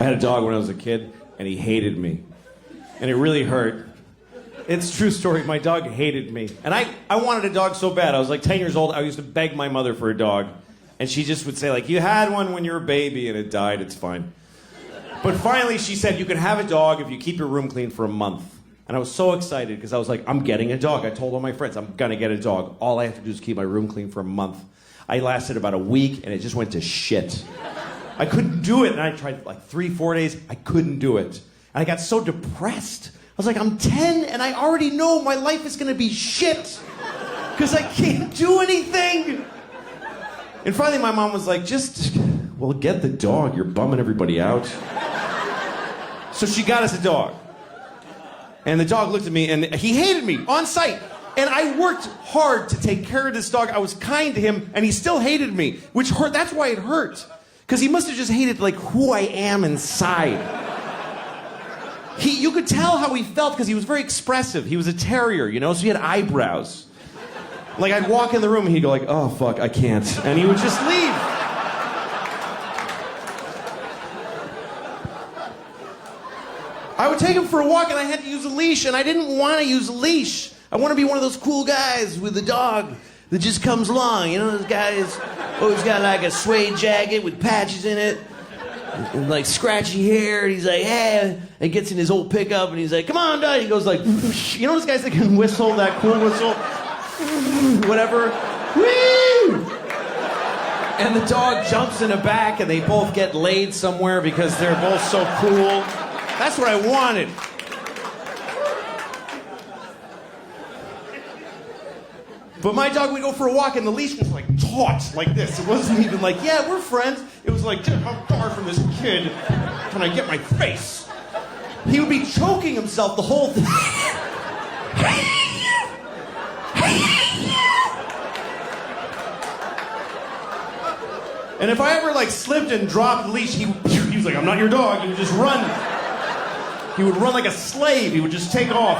I had a dog when I was a kid, and he hated me. And it really hurt. It's a true story. My dog hated me. And I wanted a dog so bad. I was like 10 years old. I used to beg my mother for a dog. And she just would say, like, you had one when you were a baby and it died. It's fine. But finally she said, you can have a dog if you keep your room clean for a month. And I was so excited because I was like, I'm getting a dog. I told all my friends, I'm going to get a dog. All I have to do is keep my room clean for a month. I lasted about a week and it just went to shit. I couldn't do it. And I tried like 3-4 days. I couldn't do it. And I got so depressed. I was like, I'm 10 and I already know my life is going to be shit because I can't do anything. And finally my mom was like, well, get the dog. You're bumming everybody out. So she got us a dog. And the dog looked at me and he hated me on sight. And I worked hard to take care of this dog. I was kind to him and he still hated me, which hurt. That's why it hurt. Because he must have just hated like who I am inside. You could tell how he felt because he was very expressive. He was a terrier, you know, so he had eyebrows. Like I'd walk in the room and he'd go like, oh fuck, I can't. And he would just leave. I would take him for a walk and I had to use a leash and I didn't want to use a leash. I want to be one of those cool guys with a dog that just comes along. You know, those guys always got like a suede jacket with patches in it. And like scratchy hair, and he's like, hey, and gets in his old pickup, and he's like, come on, dog. He goes like, you know those guys that can whistle, that cool whistle? Whatever. Woo! And the dog jumps in the back, and they both get laid somewhere because they're both so cool. That's what I wanted. But my dog would go for a walk, and the leash was like taut, like this. It wasn't even like, yeah, we're friends. It was like, how far from this kid can I get my face? He would be choking himself the whole thing. And if I ever like slipped and dropped the leash, he was like, I'm not your dog. He would just run. He would run like a slave. He would just take off.